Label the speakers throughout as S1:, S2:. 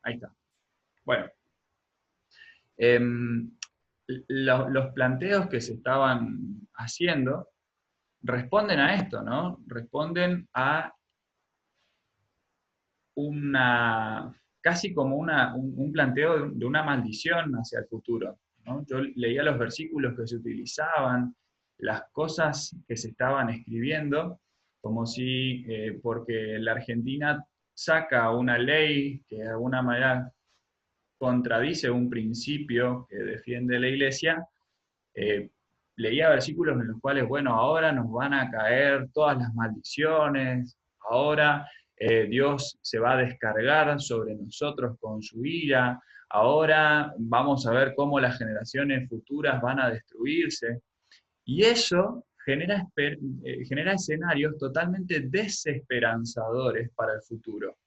S1: Ahí está. Bueno, em, los planteos que se estaban haciendo responden a esto, ¿no? Responden a una, casi como un planteo de una maldición hacia el futuro, ¿no? Yo leía los versículos que se utilizaban, las cosas que se estaban escribiendo, como si, porque la Argentina saca una ley que de alguna manera contradice un principio que defiende la Iglesia, eh, leía versículos en los cuales, bueno, ahora nos van a caer todas las maldiciones, ahora Dios se va a descargar sobre nosotros con su ira, ahora vamos a ver cómo las generaciones futuras van a destruirse. Y eso genera escenarios totalmente desesperanzadores para el futuro.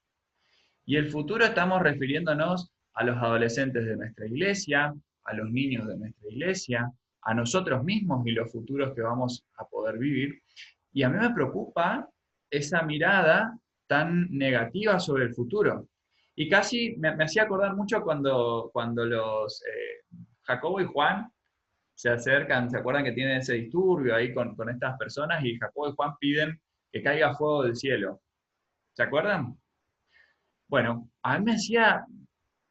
S1: Y el futuro estamos refiriéndonos a los adolescentes de nuestra iglesia, a los niños de nuestra iglesia, a nosotros mismos y los futuros que vamos a poder vivir. Y a mí me preocupa esa mirada tan negativa sobre el futuro. Y casi me hacía acordar mucho cuando los Jacobo y Juan se acercan, se acuerdan que tienen ese disturbio ahí con estas personas y Jacobo y Juan piden que caiga fuego del cielo. ¿Se acuerdan? Bueno, a mí me hacía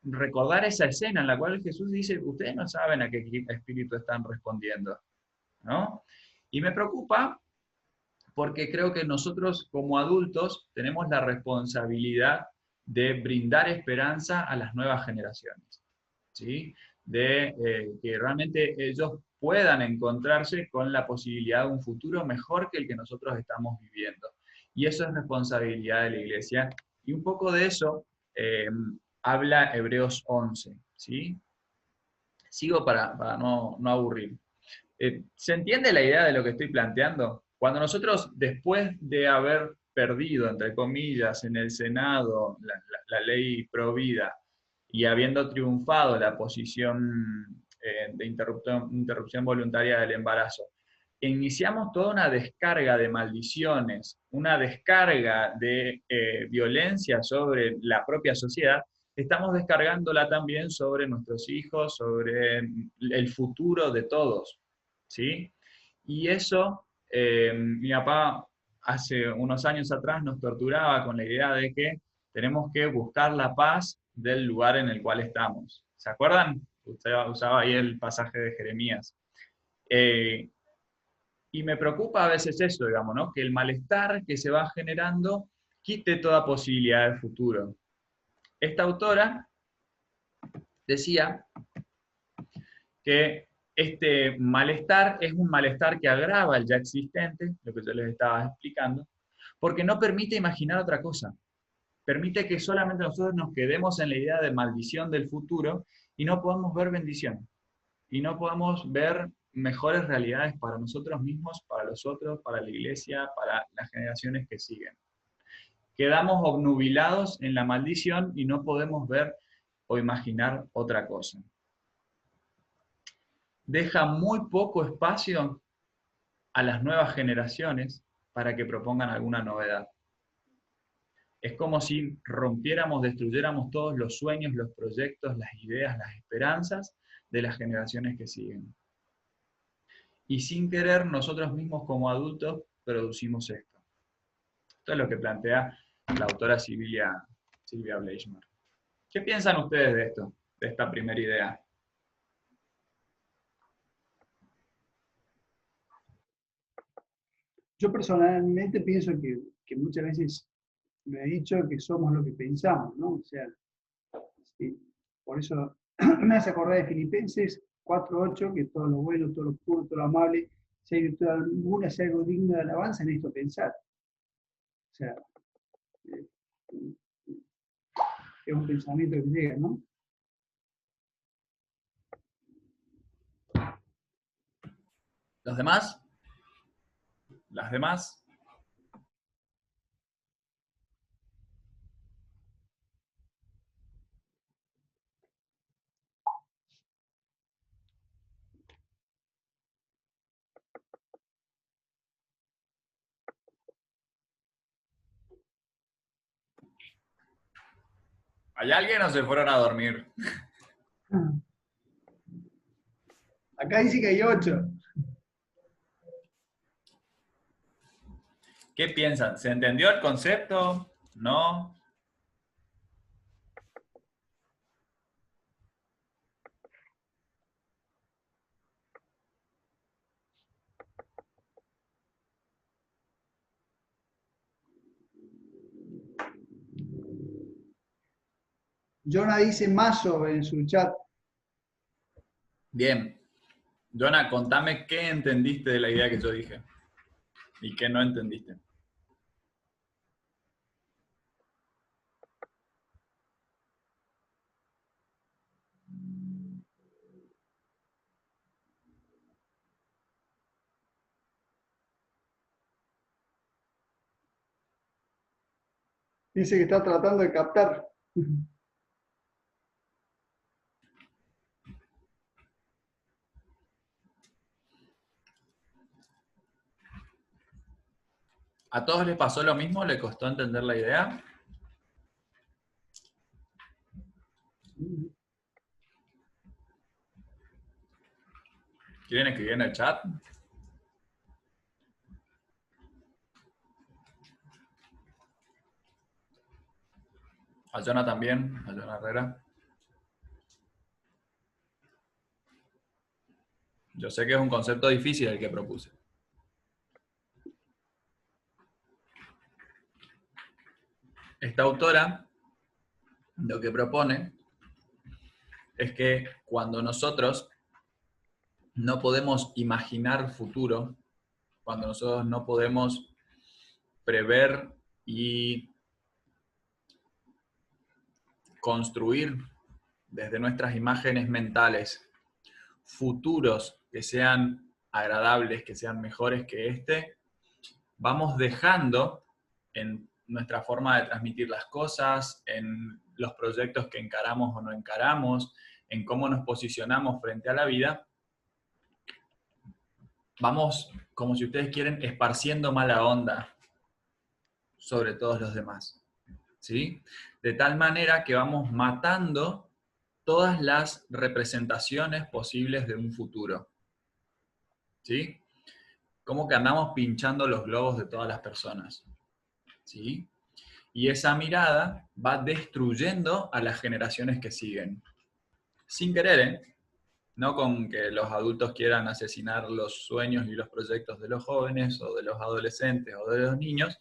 S1: recordar esa escena en la cual Jesús dice, ustedes no saben a qué espíritu están respondiendo, ¿no? Y me preocupa porque creo que nosotros como adultos tenemos la responsabilidad de brindar esperanza a las nuevas generaciones, ¿sí? De que realmente ellos puedan encontrarse con la posibilidad de un futuro mejor que el que nosotros estamos viviendo. Y eso es responsabilidad de la Iglesia. Y un poco de eso eh, habla Hebreos 11, ¿sí? Sigo para no aburrir. ¿Se entiende la idea de lo que estoy planteando? Cuando nosotros, después de haber perdido, entre comillas, en el Senado la ley pro vida y habiendo triunfado la posición de interrupción voluntaria del embarazo, iniciamos toda una descarga de maldiciones, una descarga de violencia sobre la propia sociedad, estamos descargándola también sobre nuestros hijos, sobre el futuro de todos, ¿sí? Y eso, mi papá hace unos años atrás nos torturaba con la idea de que tenemos que buscar la paz del lugar en el cual estamos. ¿Se acuerdan? Usted usaba ahí el pasaje de Jeremías. Eh, y me preocupa a veces eso, digamos, ¿no? Que el malestar que se va generando quite toda posibilidad de futuro. Esta autora decía que este malestar es un malestar que agrava el ya existente, lo que yo les estaba explicando, porque no permite imaginar otra cosa. Permite que solamente nosotros nos quedemos en la idea de maldición del futuro y no podamos ver bendición. Y no podamos ver mejores realidades para nosotros mismos, para los otros, para la iglesia, para las generaciones que siguen. Quedamos obnubilados en la maldición y no podemos ver o imaginar otra cosa. Deja muy poco espacio a las nuevas generaciones para que propongan alguna novedad. Es como si rompiéramos, destruyéramos todos los sueños, los proyectos, las ideas, las esperanzas de las generaciones que siguen. Y sin querer, nosotros mismos como adultos producimos esto. Esto es lo que plantea la autora Silvia Bleichmer. ¿Qué piensan ustedes de esto, de esta primera idea?
S2: Yo personalmente pienso que muchas veces me he dicho que somos lo que pensamos, ¿no? O sea, sí, por eso me hace acordar de Filipenses 4:8, que todo lo bueno, todo lo puro, todo lo amable, si hay virtud alguna, si hay algo digno de alabanza, en esto pensar. O sea, eh, es un pensamiento que llega, ¿no?
S1: ¿Los demás? ¿Las demás? ¿Hay alguien o se fueron a dormir?
S2: Acá dice que hay 8.
S1: ¿Qué piensan? ¿Se entendió el concepto? ¿No?
S2: Jonah dice mazo en su chat.
S1: Bien. Jonah, contame qué entendiste de la idea que yo dije y qué no entendiste.
S2: Dice que está tratando de captar.
S1: ¿A todos les pasó lo mismo? ¿Le costó entender la idea? ¿Quieren escribir en el chat? A Jonah también, a Jonah Herrera. Yo sé que es un concepto difícil el que propuse. Esta autora lo que propone es que cuando nosotros no podemos imaginar futuro, cuando nosotros no podemos prever y construir desde nuestras imágenes mentales futuros que sean agradables, que sean mejores que este, vamos dejando en nuestra forma de transmitir las cosas, en los proyectos que encaramos o no encaramos, en cómo nos posicionamos frente a la vida, vamos, como si ustedes quieren, esparciendo mala onda sobre todos los demás, ¿sí? De tal manera que vamos matando todas las representaciones posibles de un futuro, ¿sí? Como que andamos pinchando los globos de todas las personas, ¿sí? Y esa mirada va destruyendo a las generaciones que siguen. Sin querer, ¿eh? No con que los adultos quieran asesinar los sueños y los proyectos de los jóvenes o de los adolescentes o de los niños,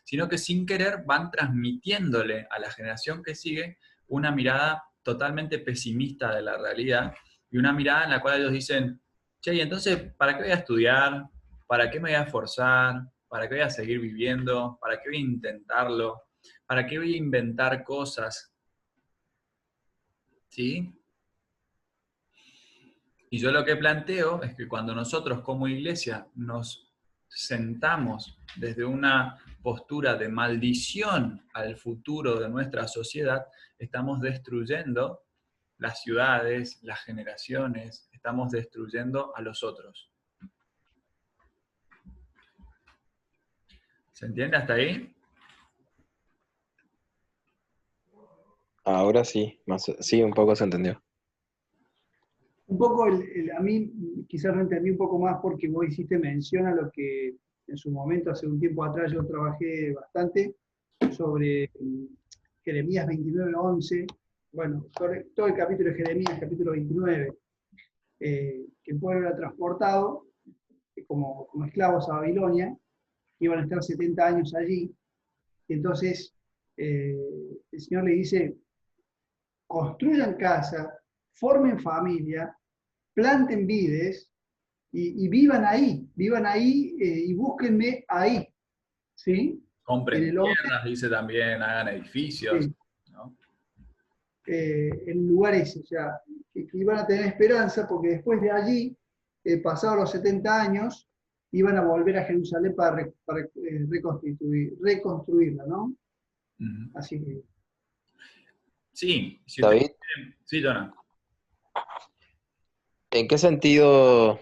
S1: sino que sin querer van transmitiéndole a la generación que sigue una mirada totalmente pesimista de la realidad y una mirada en la cual ellos dicen, che, y entonces, ¿para qué voy a estudiar? ¿Para qué me voy a esforzar? ¿Para qué voy a seguir viviendo? ¿Para qué voy a intentarlo? ¿Para qué voy a inventar cosas? ¿Sí? Y yo lo que planteo es que cuando nosotros como iglesia nos sentamos desde una postura de maldición al futuro de nuestra sociedad, estamos destruyendo las ciudades, las generaciones, estamos destruyendo a los otros. ¿Se entiende hasta ahí?
S3: Ahora sí, sí, un poco se entendió.
S2: Un poco, a mí quizás lo entendí un poco más porque vos hiciste mención a lo que en su momento, hace un tiempo atrás, yo trabajé bastante sobre Jeremías 29:11. Bueno, todo el capítulo de Jeremías, capítulo 29, que el pueblo era transportado como esclavos a Babilonia, iban a estar 70 años allí, y entonces el Señor le dice, construyan casa, formen familia, planten vides y vivan ahí y búsquenme ahí, ¿sí? En
S1: Compren
S2: el orden,
S1: tierras, dice también, hagan edificios,
S2: sí,
S1: ¿no?
S2: en lugares, o sea, que iban a tener esperanza porque después de allí, pasados los 70 años, iban a volver a Jerusalén para reconstruirla, ¿no?
S1: Uh-huh.
S2: Así que...
S1: Sí, si ustedes
S3: David,
S1: quieren... Sí, Jonah.
S3: ¿en qué sentido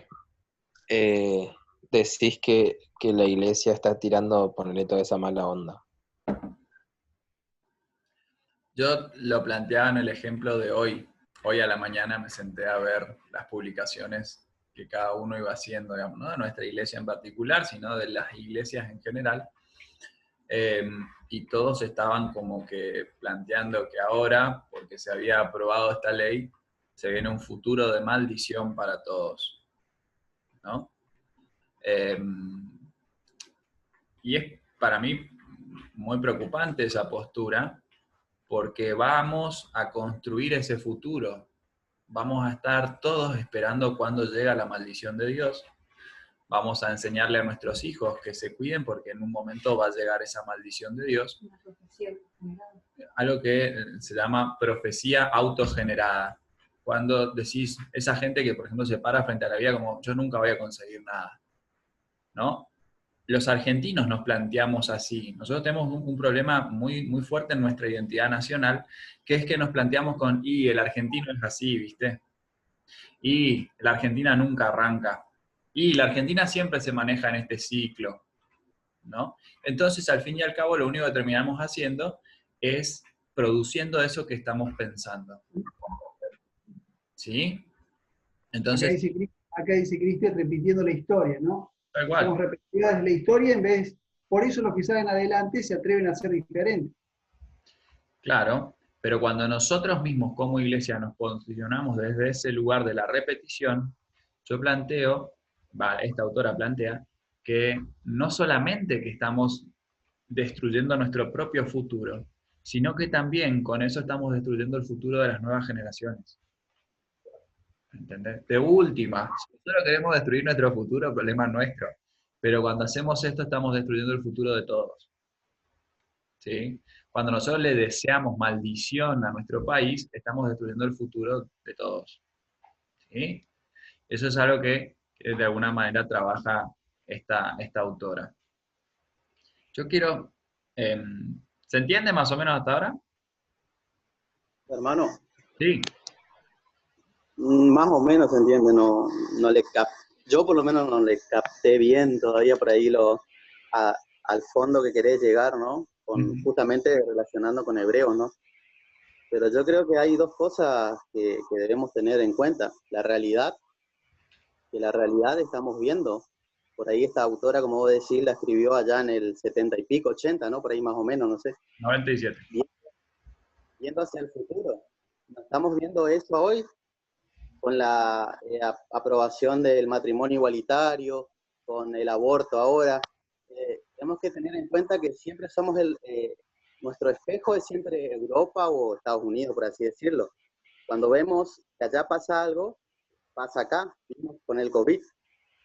S3: eh, decís que la iglesia está tirando, ponerle toda esa mala onda?
S1: Yo lo planteaba en el ejemplo de hoy. Hoy a la mañana me senté a ver las publicaciones que cada uno iba haciendo, digamos, no de nuestra iglesia en particular, sino de las iglesias en general. Y todos estaban como que planteando que ahora, porque se había aprobado esta ley, se viene un futuro de maldición para todos, ¿no? Y es para mí muy preocupante esa postura, porque vamos a construir ese futuro. Vamos a estar todos esperando cuando llega la maldición de Dios. Vamos a enseñarle a nuestros hijos que se cuiden porque en un momento va a llegar esa maldición de Dios. Una profecía autogenerada. Algo que se llama profecía autogenerada. Cuando decís, esa gente que, por ejemplo, se para frente a la vida como, yo nunca voy a conseguir nada, ¿no? Los argentinos nos planteamos así. Nosotros tenemos un problema muy, muy fuerte en nuestra identidad nacional, que es que nos planteamos con, y el argentino es así, ¿viste? Y la Argentina nunca arranca. Y la Argentina siempre se maneja en este ciclo, ¿no? Entonces, al fin y al cabo, lo único que terminamos haciendo es produciendo eso que estamos pensando. ¿Sí? Entonces,
S2: acá dice Cristian repitiendo la historia, ¿no?
S1: tal cual.
S2: Somos repetidas de la historia en vez, por eso los que salen adelante se atreven a ser diferentes.
S1: Claro, pero cuando nosotros mismos como iglesia nos posicionamos desde ese lugar de la repetición, yo planteo, esta autora plantea, que no solamente que estamos destruyendo nuestro propio futuro, sino que también con eso estamos destruyendo el futuro de las nuevas generaciones. ¿Entendés? De última, si nosotros queremos destruir nuestro futuro, el problema es nuestro. Pero cuando hacemos esto, estamos destruyendo el futuro de todos. ¿Sí? Cuando nosotros le deseamos maldición a nuestro país, estamos destruyendo el futuro de todos. ¿Sí? Eso es algo que de alguna manera trabaja esta autora. Yo quiero... ¿se entiende más o menos hasta ahora?
S4: Hermano,
S1: Sí.
S4: más o menos se entiende, yo por lo menos no le capté bien todavía por ahí al fondo que querés llegar, ¿no? Justamente relacionando con Hebreos, ¿no? Pero yo creo que hay dos cosas que debemos tener en cuenta. La realidad, que la realidad estamos viendo. Por ahí esta autora, como vos decís, la escribió allá en el 70 y pico, 80, ¿no? Por ahí más o menos, no sé.
S1: 97.
S4: Viendo hacia el futuro. Estamos viendo eso hoy con la aprobación del matrimonio igualitario, con el aborto ahora. Tenemos que tener en cuenta que siempre somos nuestro espejo es siempre Europa o Estados Unidos, por así decirlo. Cuando vemos que allá pasa algo, pasa acá, vimos con el COVID,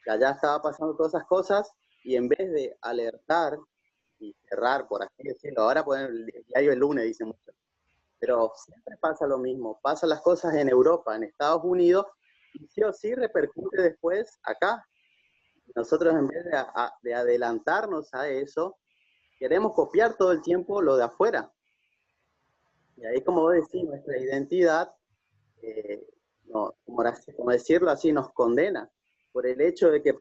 S4: que allá estaba pasando todas esas cosas, y en vez de alertar y cerrar, por así decirlo, ahora ponen el diario el lunes, dicen mucho, pero siempre pasa lo mismo, pasan las cosas en Europa, en Estados Unidos, y sí o sí repercute después acá. Nosotros en vez de adelantarnos a eso, queremos copiar todo el tiempo lo de afuera. Y ahí, como vos decís, nuestra identidad, no, como decirlo así, nos condena por el hecho de que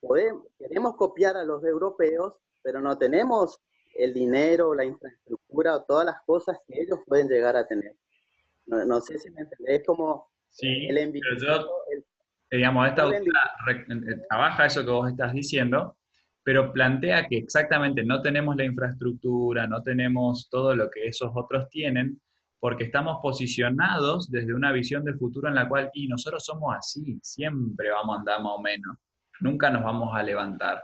S4: queremos copiar a los europeos, pero no tenemos el dinero, la infraestructura o todas las cosas que ellos pueden llegar a tener. No sé si me entendés, es como
S1: sí,
S4: el envío.
S1: Digamos, esta autora trabaja eso que vos estás diciendo, pero plantea que exactamente no tenemos la infraestructura, no tenemos todo lo que esos otros tienen, porque estamos posicionados desde una visión de futuro en la cual, y nosotros somos así, siempre vamos a andar más o menos, nunca nos vamos a levantar.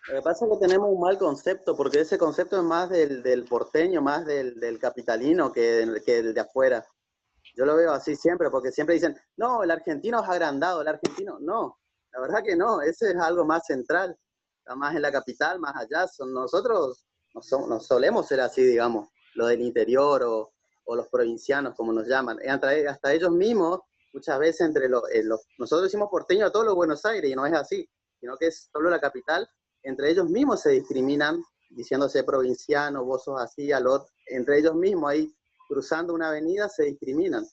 S4: Lo que pasa es que tenemos un mal concepto, porque ese concepto es más del porteño, más del capitalino que el de afuera. Yo lo veo así siempre, porque siempre dicen, no, el argentino es agrandado, el argentino, no, la verdad que no, ese es algo más central, está más en la capital, más allá, nosotros no solemos ser así, digamos, lo del interior o los provincianos, como nos llaman, hasta ellos mismos, muchas veces nosotros decimos porteño a todos los Buenos Aires, y no es así, sino que es solo la capital, entre ellos mismos se discriminan, diciéndose provinciano, vos sos así, al otro, entre ellos mismos ahí, cruzando una avenida se discriminan.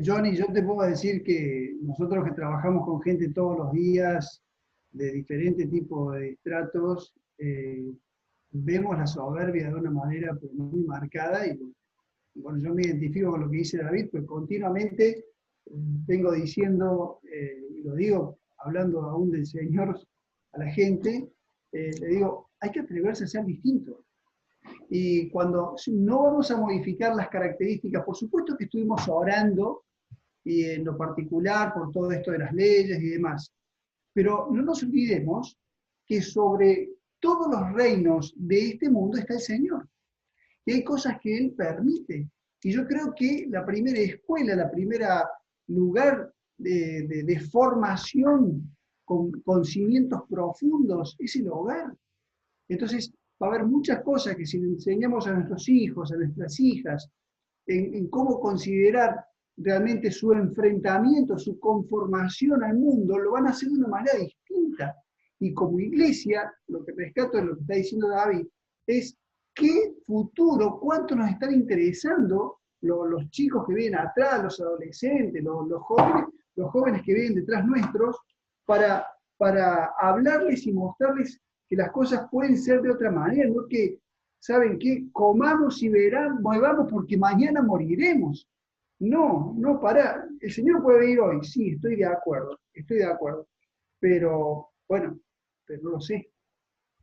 S2: Johnny, yo te puedo decir que nosotros que trabajamos con gente todos los días, de diferentes tipos de estratos, vemos la soberbia de una manera pues, muy marcada y bueno, yo me identifico con lo que dice David, pues continuamente vengo diciendo, y lo digo hablando aún del Señor a la gente, le digo, hay que atreverse a ser distinto. Y cuando no vamos a modificar las características, por supuesto que estuvimos orando, y en lo particular por todo esto de las leyes y demás, pero no nos olvidemos que sobre todos los reinos de este mundo está el Señor. Y hay cosas que Él permite. Y yo creo que la primera escuela, la primera lugar de formación con cimientos profundos es el hogar. Entonces, va a haber muchas cosas que si le enseñamos a nuestros hijos, a nuestras hijas, en cómo considerar realmente su enfrentamiento, su conformación al mundo, lo van a hacer de una manera distinta. Y como iglesia, lo que rescato de lo que está diciendo David, es qué futuro, cuánto nos están interesando los chicos que vienen atrás, los adolescentes, los jóvenes que vienen detrás nuestros, para hablarles y mostrarles que las cosas pueden ser de otra manera, no que, ¿saben qué? Comamos y movamos porque mañana moriremos. No, no, para. El Señor puede venir hoy, sí, estoy de acuerdo, pero bueno, pero no lo sé.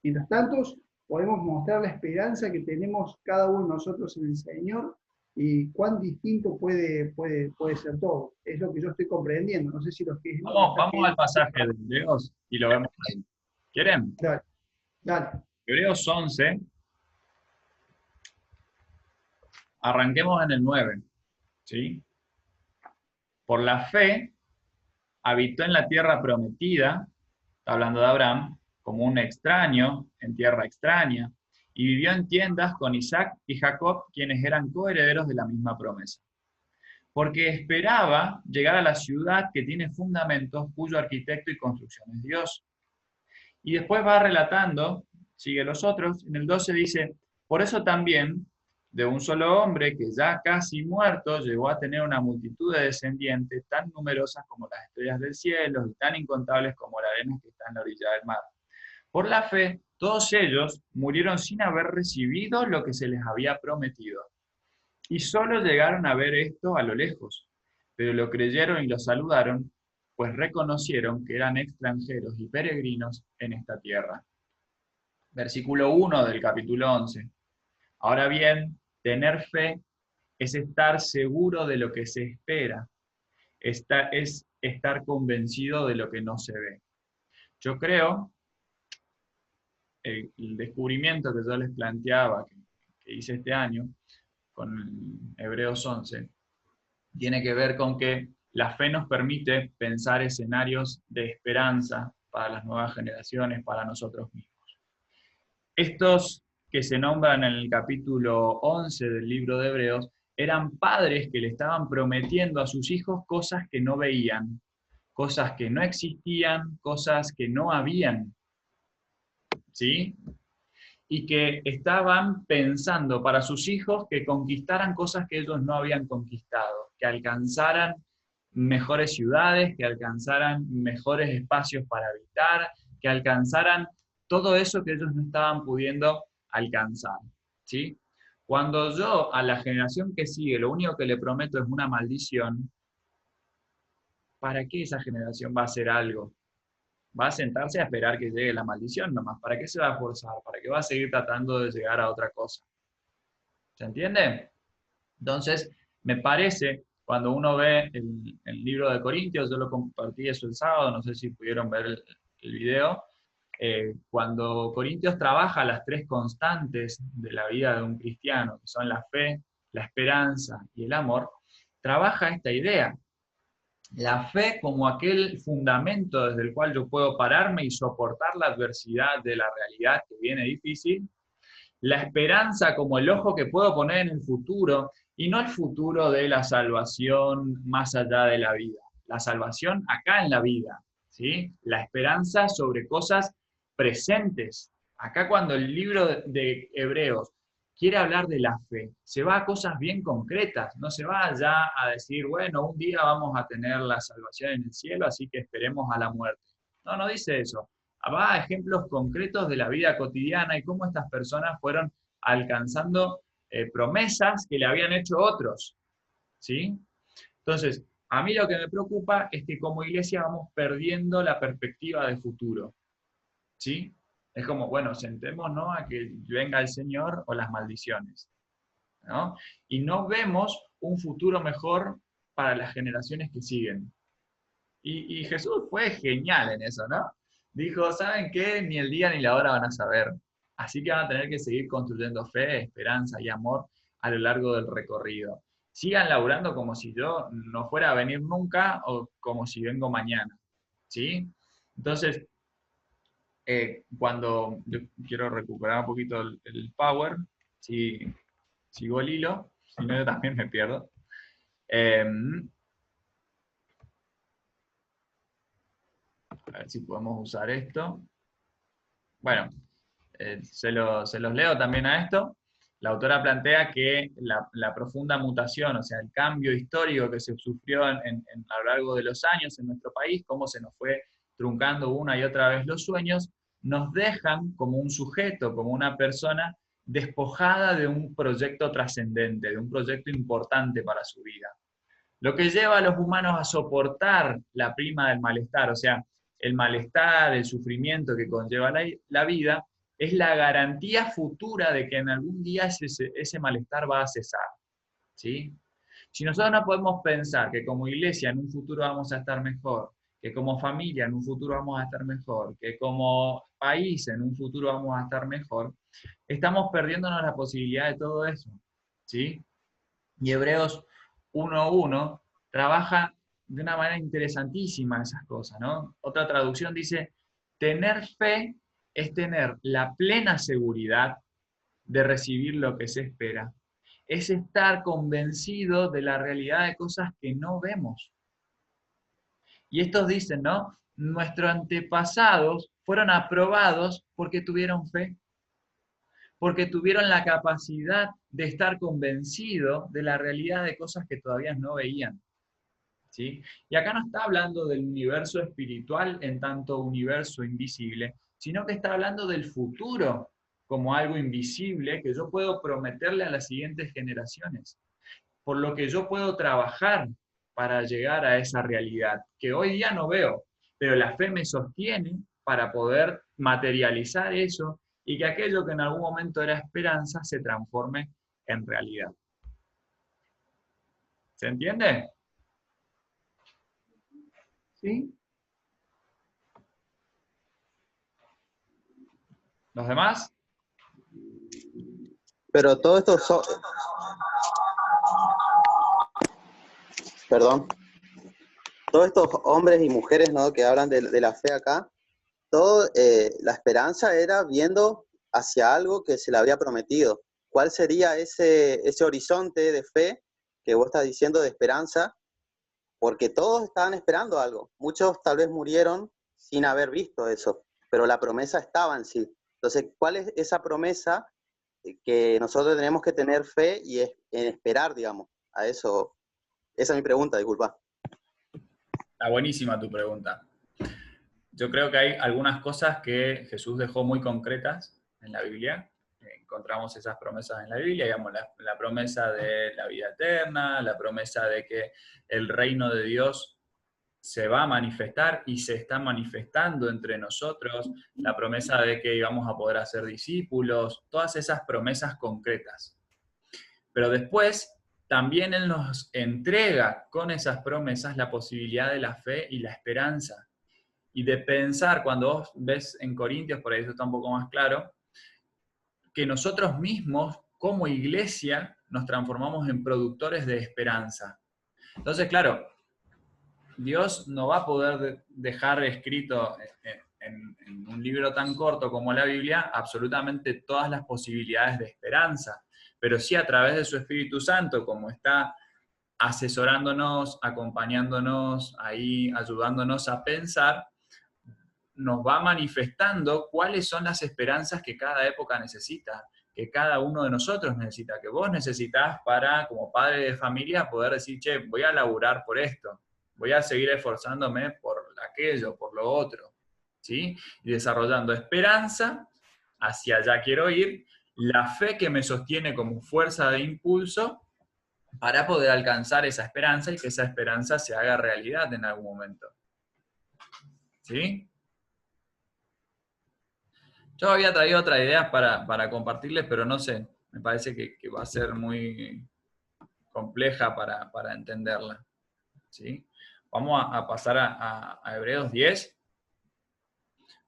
S2: Mientras tanto, podemos mostrar la esperanza que tenemos cada uno de nosotros en el Señor y cuán distinto puede ser todo. Es lo que yo estoy comprendiendo. No sé si los que...
S1: Vamos al pasaje de Hebreos y lo vemos ahí. ¿Quieren?
S2: Dale, dale.
S1: Hebreos 11. Arranquemos en el 9. ¿Sí? Por la fe, habitó en la tierra prometida, está hablando de Abraham, como un extraño en tierra extraña, y vivió en tiendas con Isaac y Jacob, quienes eran coherederos de la misma promesa. Porque esperaba llegar a la ciudad que tiene fundamentos, cuyo arquitecto y construcción es Dios. Y después va relatando, sigue los otros, en el 12 dice, por eso también, de un solo hombre que ya casi muerto llegó a tener una multitud de descendientes tan numerosas como las estrellas del cielo y tan incontables como la arena que está en la orilla del mar. Por la fe, todos ellos murieron sin haber recibido lo que se les había prometido. Y solo llegaron a ver esto a lo lejos, pero lo creyeron y lo saludaron, pues reconocieron que eran extranjeros y peregrinos en esta tierra. Versículo 1 del capítulo 11. Ahora bien, tener fe es estar seguro de lo que se espera, es estar convencido de lo que no se ve. Yo creo, el descubrimiento que yo les planteaba, que hice este año, con Hebreos 11, tiene que ver con que la fe nos permite pensar escenarios de esperanza para las nuevas generaciones, para nosotros mismos. Estos que se nombran en el capítulo 11 del libro de Hebreos, eran padres que le estaban prometiendo a sus hijos cosas que no veían, cosas que no existían, cosas que no habían, ¿sí? Y que estaban pensando para sus hijos que conquistaran cosas que ellos no habían conquistado, que alcanzaran mejores ciudades, que alcanzaran mejores espacios para habitar, que alcanzaran todo eso que ellos no estaban pudiendo alcanzar, ¿sí? Cuando yo a la generación que sigue lo único que le prometo es una maldición, ¿para qué esa generación va a hacer algo? Va a sentarse a esperar que llegue la maldición nomás. ¿Para qué se va a forzar? ¿Para qué va a seguir tratando de llegar a otra cosa? ¿Se entiende? Entonces, me parece, cuando uno ve el libro de Corintios, yo lo compartí eso el sábado, no sé si pudieron ver el video, cuando Corintios trabaja las tres constantes de la vida de un cristiano, que son la fe, la esperanza y el amor, trabaja esta idea. La fe como aquel fundamento desde el cual yo puedo pararme y soportar la adversidad de la realidad que viene difícil. La esperanza como el ojo que puedo poner en el futuro, y no el futuro de la salvación más allá de la vida. La salvación acá en la vida, ¿sí? La esperanza sobre cosas presentes. Acá cuando el libro de Hebreos quiere hablar de la fe, se va a cosas bien concretas, no se va ya a decir, bueno, un día vamos a tener la salvación en el cielo, así que esperemos a la muerte. No, no dice eso. va a ejemplos concretos de la vida cotidiana y cómo estas personas fueron alcanzando promesas que le habían hecho otros, ¿sí? Entonces, a mí lo que me preocupa es que como iglesia vamos perdiendo la perspectiva de futuro, ¿sí? Es como, bueno, sentémonos a que venga el Señor o las maldiciones, ¿no? Y no vemos un futuro mejor para las generaciones que siguen. Y Jesús fue genial en eso, ¿no? Dijo, ¿saben qué? Ni el día ni la hora van a saber. Así que van a tener que seguir construyendo fe, esperanza y amor a lo largo del recorrido. Sigan laburando como si yo no fuera a venir nunca o como si vengo mañana, ¿sí? Entonces, cuando yo quiero recuperar un poquito el power, si sigo el hilo, si no yo también me pierdo. A ver si podemos usar esto. Bueno, se los leo también a esto. La autora plantea que la profunda mutación, o sea, el cambio histórico que se sufrió a lo largo de los años en nuestro país, cómo se nos fue truncando una y otra vez los sueños, nos dejan como un sujeto, como una persona despojada de un proyecto trascendente, de un proyecto importante para su vida. Lo que lleva a los humanos a soportar la prima del malestar, o sea, el malestar, el sufrimiento que conlleva la vida, es la garantía futura de que en algún día ese malestar va a cesar, ¿sí? Si nosotros no podemos pensar que como iglesia en un futuro vamos a estar mejor, que como familia en un futuro vamos a estar mejor, que como país en un futuro vamos a estar mejor, estamos perdiéndonos la posibilidad de todo eso, ¿sí? Y Hebreos 1:1 trabaja de una manera interesantísima esas cosas, ¿no? Otra traducción dice, tener fe es tener la plena seguridad de recibir lo que se espera. Es estar convencido de la realidad de cosas que no vemos. Y estos dicen, ¿no? Nuestros antepasados fueron aprobados porque tuvieron fe, porque tuvieron la capacidad de estar convencidos de la realidad de cosas que todavía no veían, ¿sí? Y acá no está hablando del universo espiritual en tanto universo invisible, sino que está hablando del futuro como algo invisible que yo puedo prometerle a las siguientes generaciones, por lo que yo puedo trabajar para llegar a esa realidad, que hoy día no veo, pero la fe me sostiene para poder materializar eso y que aquello que en algún momento era esperanza se transforme en realidad. ¿Se entiende?
S2: ¿Sí?
S1: ¿Los demás?
S4: Pero todo esto perdón, todos estos hombres y mujeres, ¿no?, que hablan de la fe acá, todo, la esperanza era viendo hacia algo que se le había prometido. ¿Cuál sería ese horizonte de fe que vos estás diciendo de esperanza? Porque todos estaban esperando algo. Muchos tal vez murieron sin haber visto eso, pero la promesa estaba en sí. Entonces, ¿cuál es esa promesa que nosotros tenemos que tener fe y en esperar, digamos, a eso? Esa es mi pregunta, disculpa.
S1: Está buenísima tu pregunta. Yo creo que hay algunas cosas que Jesús dejó muy concretas en la Biblia. Encontramos esas promesas en la Biblia, digamos, la promesa de la vida eterna, la promesa de que el reino de Dios se va a manifestar y se está manifestando entre nosotros, la promesa de que íbamos a poder hacer discípulos, todas esas promesas concretas. Pero después también Él nos entrega con esas promesas la posibilidad de la fe y la esperanza. Y de pensar, cuando vos ves en Corintios, por ahí eso está un poco más claro, que nosotros mismos, como iglesia, nos transformamos en productores de esperanza. Entonces, claro, Dios no va a poder dejar escrito en un libro tan corto como la Biblia absolutamente todas las posibilidades de esperanza, pero sí a través de su Espíritu Santo, como está asesorándonos, acompañándonos, ahí ayudándonos a pensar, nos va manifestando cuáles son las esperanzas que cada época necesita, que cada uno de nosotros necesita, que vos necesitás para, como padre de familia, poder decir, che, voy a laburar por esto, voy a seguir esforzándome por aquello, por lo otro, ¿sí? Y desarrollando esperanza, hacia allá quiero ir, la fe que me sostiene como fuerza de impulso para poder alcanzar esa esperanza y que esa esperanza se haga realidad en algún momento. ¿Sí? Yo había traído otras ideas para compartirles, pero no sé, me parece que va a ser muy compleja para entenderla. ¿Sí? Vamos a pasar a Hebreos 10.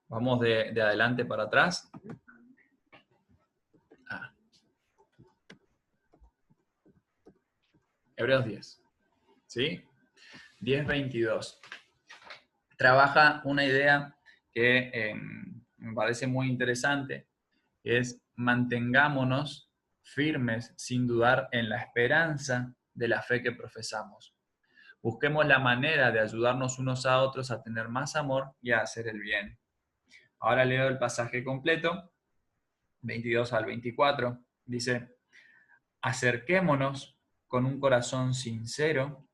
S1: Vamos de adelante para atrás. Hebreos 10. ¿Sí? 10:22. Trabaja una idea que me parece muy interesante, que es mantengámonos firmes sin dudar en la esperanza de la fe que profesamos. Busquemos la manera de ayudarnos unos a otros a tener más amor y a hacer el bien. Ahora leo el pasaje completo, 22 al 24. Dice, acerquémonos con un corazón sincero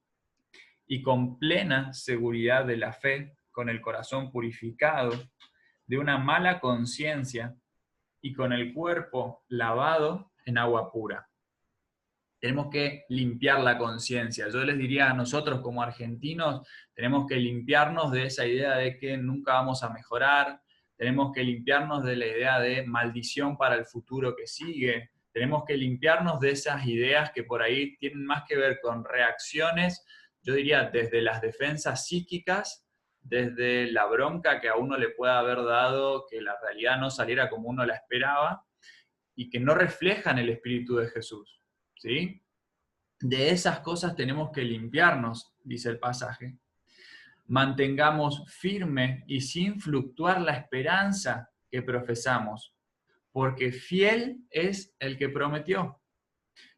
S1: y con plena seguridad de la fe, con el corazón purificado de una mala conciencia y con el cuerpo lavado en agua pura. Tenemos que limpiar la conciencia. Yo les diría a nosotros como argentinos, tenemos que limpiarnos de esa idea de que nunca vamos a mejorar, tenemos que limpiarnos de la idea de maldición para el futuro que sigue, tenemos que limpiarnos de esas ideas que por ahí tienen más que ver con reacciones, yo diría desde las defensas psíquicas, desde la bronca que a uno le pueda haber dado, que la realidad no saliera como uno la esperaba, y que no reflejan el Espíritu de Jesús. ¿Sí? De esas cosas tenemos que limpiarnos, dice el pasaje. Mantengamos firme y sin fluctuar la esperanza que profesamos, porque fiel es el que prometió.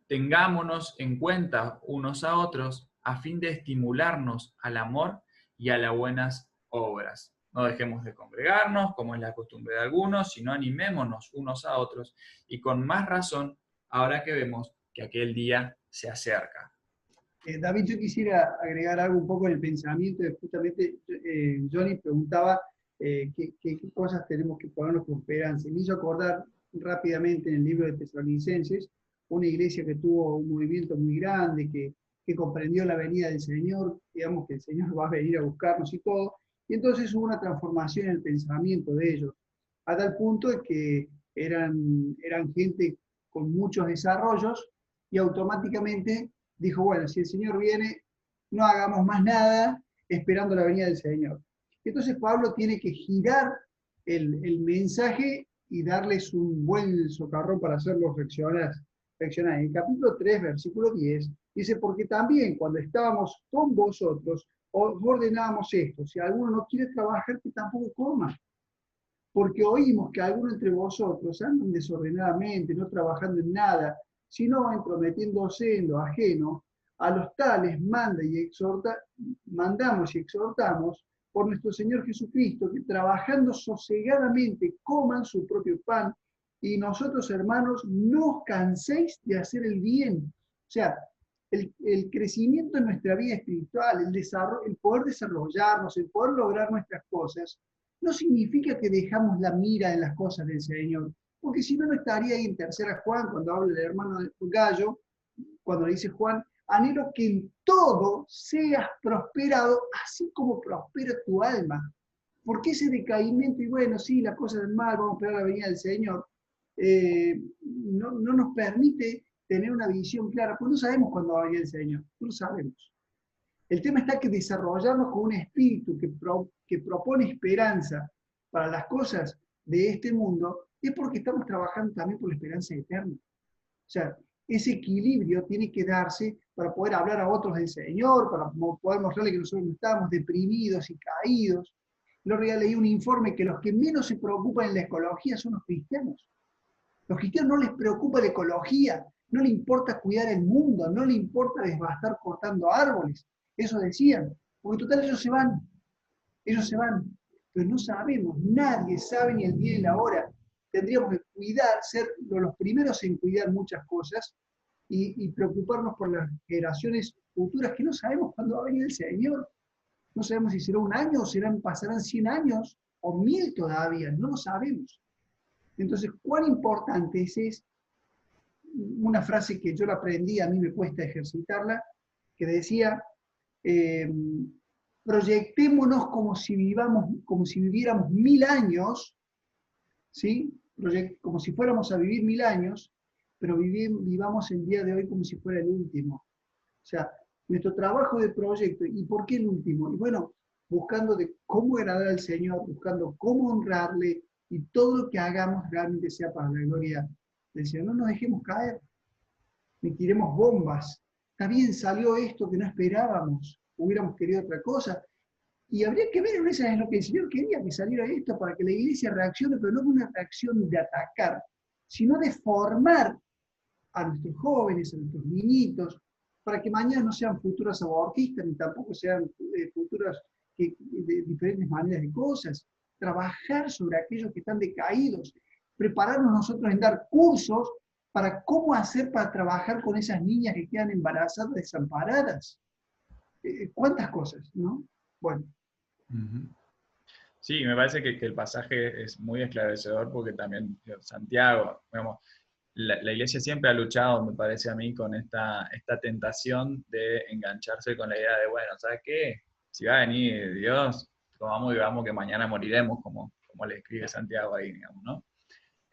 S1: Tengámonos en cuenta unos a otros a fin de estimularnos al amor y a las buenas obras. No dejemos de congregarnos, como es la costumbre de algunos, sino animémonos unos a otros, y con más razón, ahora que vemos que aquel día se acerca.
S2: David, yo quisiera agregar algo un poco en el pensamiento de justamente, Johnny preguntaba qué cosas tenemos que ponernos con esperanza. Me hizo acordar rápidamente en el libro de Tesalonicenses, una iglesia que tuvo un movimiento muy grande, que comprendió la venida del Señor, digamos que el Señor va a venir a buscarnos y todo, y entonces hubo una transformación en el pensamiento de ellos, a tal punto de que eran gente con muchos desarrollos, y automáticamente dijo, bueno, si el Señor viene, no hagamos más nada esperando la venida del Señor. Entonces Pablo tiene que girar el mensaje y darles un buen socarrón para hacerlos reflexionar. En el capítulo 3, versículo 10, dice, porque también cuando estábamos con vosotros, os ordenábamos esto, si alguno no quiere trabajar, que tampoco coma. Porque oímos que algunos entre vosotros andan desordenadamente, no trabajando en nada, sino entrometiéndose en lo ajeno, a los tales mandamos y exhortamos por nuestro Señor Jesucristo, que trabajando sosegadamente coman su propio pan, y nosotros, hermanos, no os canséis de hacer el bien. O sea, el crecimiento en nuestra vida espiritual, el poder desarrollarnos, el poder lograr nuestras cosas, no significa que dejamos la mira en las cosas del Señor, porque si no, no estaría ahí en tercera Juan, cuando habla del hermano Gallo, cuando le dice Juan, anhelo que en todo seas prosperado, así como prospera tu alma. Porque ese decaimiento, y bueno, sí, la cosa del mal, vamos a esperar la venida del Señor, no nos permite tener una visión clara, porque no sabemos cuándo va a venir el Señor, no lo sabemos. El tema está que desarrollarnos con un espíritu que propone esperanza para las cosas de este mundo, es porque estamos trabajando también por la esperanza eterna. O sea, ese equilibrio tiene que darse para poder hablar a otros del Señor, para poder mostrarle que nosotros no estamos deprimidos y caídos. El otro día leí un informe que los que menos se preocupan en la ecología son los cristianos. Los cristianos no les preocupa la ecología, no les importa cuidar el mundo, no les importa devastar cortando árboles. Eso decían, porque total ellos se van, pero no sabemos, nadie sabe ni el día ni la hora. Tendríamos que cuidar, ser los primeros en cuidar muchas cosas y preocuparnos por las generaciones futuras, que no sabemos cuándo va a venir el Señor. No sabemos si será un año o pasarán 100 años. o 1000 todavía, no lo sabemos. Entonces, ¿cuán importante es una frase que yo la aprendí, a mí me cuesta ejercitarla, que decía, proyectémonos como si viviéramos 1000 años, ¿sí? Como si fuéramos a vivir 1000 años, pero vivamos el día de hoy como si fuera el último. O sea, nuestro trabajo de proyecto, ¿y por qué el último? Y bueno, buscando de cómo agradar al Señor, buscando cómo honrarle, y todo lo que hagamos realmente sea para la gloria del Señor. No nos dejemos caer, ni tiremos bombas. Está bien, salió esto que no esperábamos, hubiéramos querido otra cosa. Y habría que ver, eso es lo que el Señor quería, que saliera esto para que la iglesia reaccione, pero no una reacción de atacar, sino de formar a nuestros jóvenes, a nuestros niñitos, para que mañana no sean futuras abortistas, ni tampoco sean futuras de diferentes maneras de cosas. Trabajar sobre aquellos que están decaídos, prepararnos nosotros en dar cursos para cómo hacer para trabajar con esas niñas que quedan embarazadas, desamparadas. ¿Cuántas cosas, no? Bueno.
S1: Ujú. Sí, me parece que el pasaje es muy esclarecedor porque también Santiago, digamos, la iglesia siempre ha luchado, me parece a mí, con esta tentación de engancharse con la idea de, bueno, ¿sabes qué? Si va a venir Dios, comamos y vamos que mañana moriremos, como le escribe Santiago ahí, digamos, ¿no?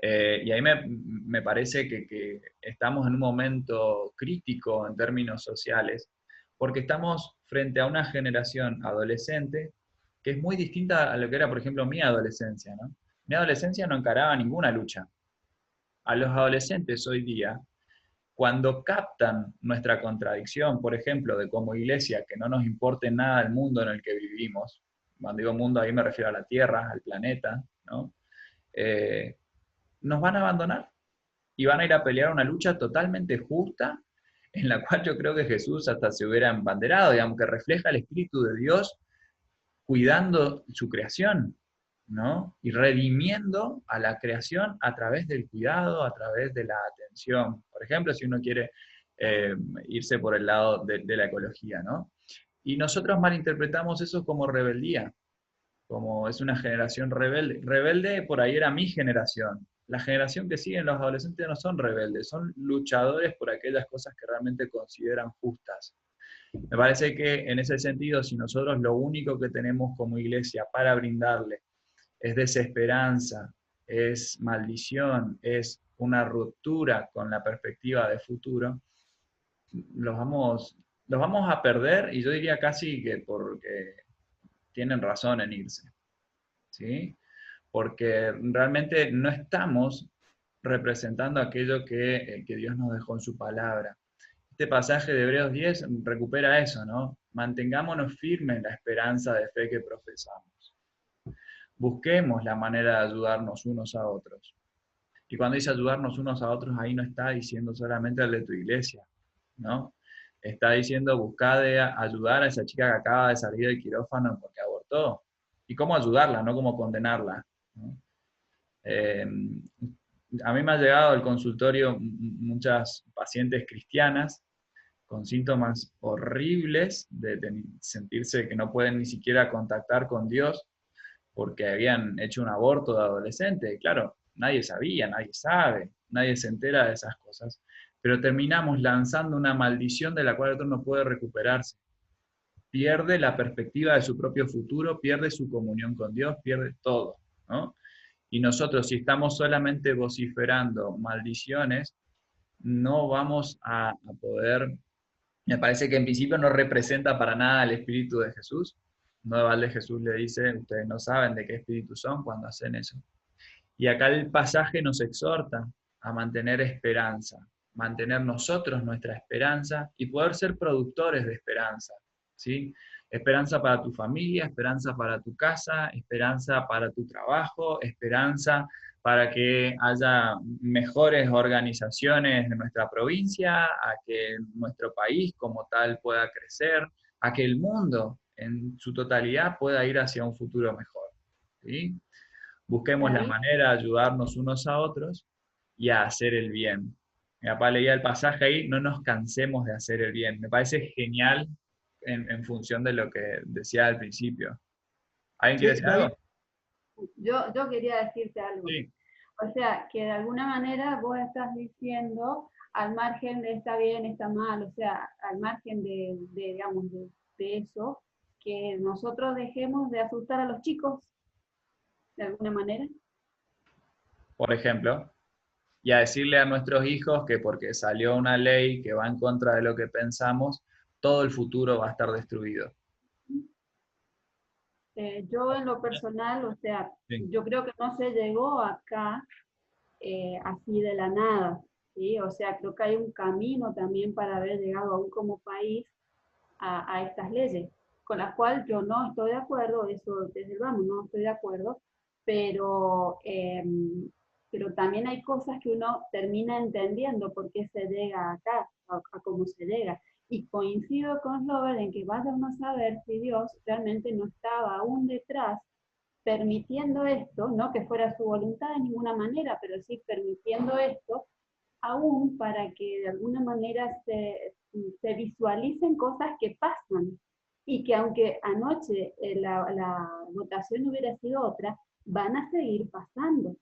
S1: Y ahí me parece que estamos en un momento crítico en términos sociales, porque estamos frente a una generación adolescente que es muy distinta a lo que era, por ejemplo, mi adolescencia, ¿no? Mi adolescencia no encaraba ninguna lucha. A los adolescentes hoy día, cuando captan nuestra contradicción, por ejemplo, de como iglesia, que no nos importe nada el mundo en el que vivimos, cuando digo mundo ahí me refiero a la Tierra, al planeta, ¿no? Nos van a abandonar y van a ir a pelear una lucha totalmente justa, en la cual yo creo que Jesús hasta se hubiera embanderado, digamos, que refleja el Espíritu de Dios cuidando su creación, ¿no? Y redimiendo a la creación a través del cuidado, a través de la atención. Por ejemplo, si uno quiere irse por el lado de la ecología, ¿no? Y nosotros malinterpretamos eso como rebeldía, como es una generación rebelde. Rebelde por ahí era mi generación. La generación que sigue en los adolescentes no son rebeldes, son luchadores por aquellas cosas que realmente consideran justas. Me parece que en ese sentido, si nosotros lo único que tenemos como iglesia para brindarle es desesperanza, es maldición, es una ruptura con la perspectiva de futuro, los vamos a perder, y yo diría casi que porque tienen razón en irse, ¿sí? Porque realmente no estamos representando aquello que Dios nos dejó en su palabra. Este pasaje de Hebreos 10 recupera eso, ¿no? Mantengámonos firmes en la esperanza de fe que profesamos. Busquemos la manera de ayudarnos unos a otros. Y cuando dice ayudarnos unos a otros, ahí no está diciendo solamente al de tu iglesia, ¿no? Está diciendo buscar de ayudar a esa chica que acaba de salir del quirófano porque abortó. ¿Y cómo ayudarla, no cómo condenarla? ¿No? A mí me ha llegado al consultorio muchas pacientes cristianas con síntomas horribles de sentirse que no pueden ni siquiera contactar con Dios porque habían hecho un aborto de adolescente. Y claro, nadie sabía, nadie sabe, nadie se entera de esas cosas, pero terminamos lanzando una maldición de la cual otro no puede recuperarse. Pierde la perspectiva de su propio futuro, pierde su comunión con Dios, pierde todo, ¿no? Y nosotros, si estamos solamente vociferando maldiciones, no vamos a poder. Me parece que en principio no representa para nada el espíritu de Jesús. No vale, Jesús le dice, ustedes no saben de qué espíritu son cuando hacen eso. Y acá el pasaje nos exhorta a mantener esperanza, mantener nosotros nuestra esperanza y poder ser productores de esperanza, ¿sí? Esperanza para tu familia, esperanza para tu casa, esperanza para tu trabajo, esperanza para que haya mejores organizaciones en nuestra provincia, a que nuestro país como tal pueda crecer, a que el mundo en su totalidad pueda ir hacia un futuro mejor, ¿sí? Busquemos la manera de ayudarnos unos a otros y a hacer el bien. Mi papá leía el pasaje ahí, no nos cansemos de hacer el bien. Me parece genial en función de lo que decía al principio. ¿Alguien quiere
S2: Sí,
S1: decir algo?
S5: Yo quería decirte algo.
S1: Sí,
S5: O sea, que de alguna manera vos estás diciendo, al margen de está bien, está mal, o sea, al margen digamos, de eso, que nosotros dejemos de asustar a los chicos, de alguna manera.
S1: por ejemplo, y a decirle a nuestros hijos que porque salió una ley que va en contra de lo que pensamos, todo el futuro va a estar destruido.
S5: Yo en lo personal, o sea,
S1: Sí.
S5: yo creo que no se llegó acá así de la nada, ¿sí? O sea, creo que hay un camino también para haber llegado aún como país a estas leyes, con las cuales yo no estoy de acuerdo, eso desde el vamos, no estoy de acuerdo, pero, pero también hay cosas que uno termina entendiendo por qué se llega acá, a cómo se llega. Y coincido con Robert en que vaya uno a saber si Dios realmente no estaba aún detrás permitiendo esto, no que fuera su voluntad de ninguna manera, pero sí permitiendo esto, aún para que de alguna manera se visualicen cosas que pasan y que aunque anoche la votación hubiera sido otra, van a seguir pasando.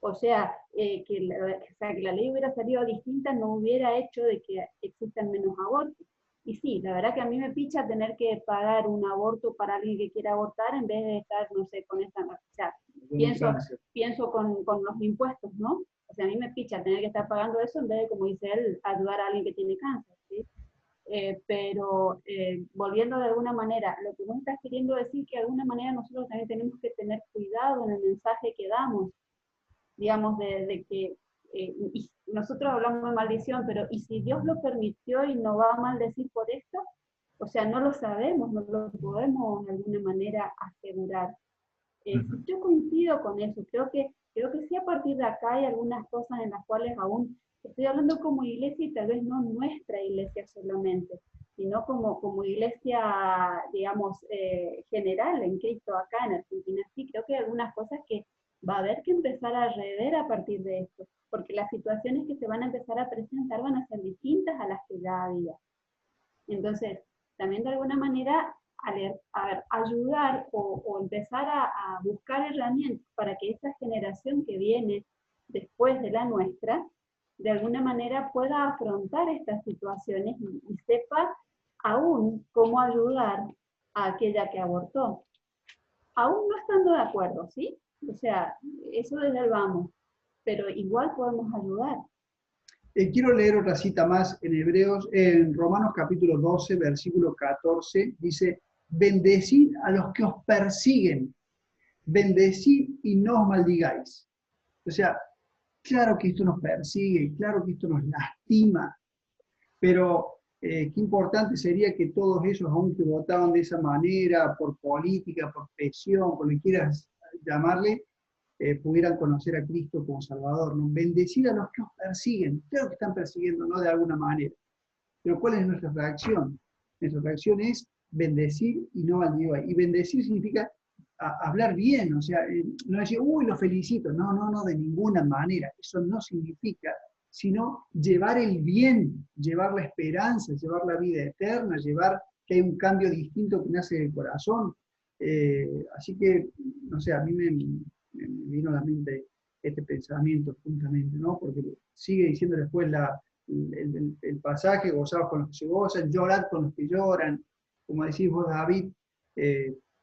S5: O sea, que la ley hubiera salido distinta no hubiera hecho de que existan menos abortos. Y sí, la verdad que a mí me picha tener que pagar un aborto para alguien que quiera abortar en vez de estar, no sé, con esta, o sea, pienso con los impuestos, ¿no? O sea, a mí me picha tener que estar pagando eso en vez de, como dice él, ayudar a alguien que tiene cáncer, ¿sí? Pero volviendo de alguna manera, lo que vos estás queriendo decir que de alguna manera nosotros también tenemos que tener cuidado en el mensaje que damos, digamos, de que y nosotros hablamos de maldición, pero ¿y si Dios lo permitió y no va a maldecir por esto? O sea, no lo sabemos, no lo podemos de alguna manera asegurar. Yo coincido con eso, creo que sí a partir de acá hay algunas cosas en las cuales aún estoy hablando como iglesia y tal vez no nuestra iglesia solamente, sino como iglesia, digamos, general en Cristo acá en Argentina. Sí, creo que hay algunas cosas que va a haber que empezar a rever a partir de esto, porque las situaciones que se van a empezar a presentar van a ser distintas a las que ya había. Entonces, también de alguna manera, a ver, ayudar o empezar a buscar herramientas para que esta generación que viene después de la nuestra, de alguna manera pueda afrontar estas situaciones y sepa aún cómo ayudar a aquella que abortó. Aún no estando de acuerdo, ¿sí? O sea, eso desde el vamos, pero igual podemos ayudar.
S2: Quiero leer otra cita más en Hebreos, en Romanos capítulo 12, versículo 14, dice, bendecid a los que os persiguen, bendecid y no os maldigáis. O sea, claro que esto nos persigue, claro que esto nos lastima, pero qué importante sería que todos esos, aunque votaban de esa manera, por política, por presión, por lo que quieras llamarle, pudieran conocer a Cristo como Salvador, ¿no? Bendecir a los que os persiguen, claro que están persiguiendo, no de alguna manera, pero ¿cuál es nuestra reacción? Nuestra reacción es bendecir y no maldigar, y bendecir significa hablar bien, o sea, no decir, uy, lo felicito, no, de ninguna manera, eso no significa, sino llevar el bien, llevar la esperanza, llevar la vida eterna, llevar que hay un cambio distinto que nace del corazón. Así que, no sé, a mí me vino a la mente este pensamiento justamente, ¿no? Porque sigue diciendo después el pasaje, gozados con los que se gozan, llorad con los que lloran. Como decís vos, David,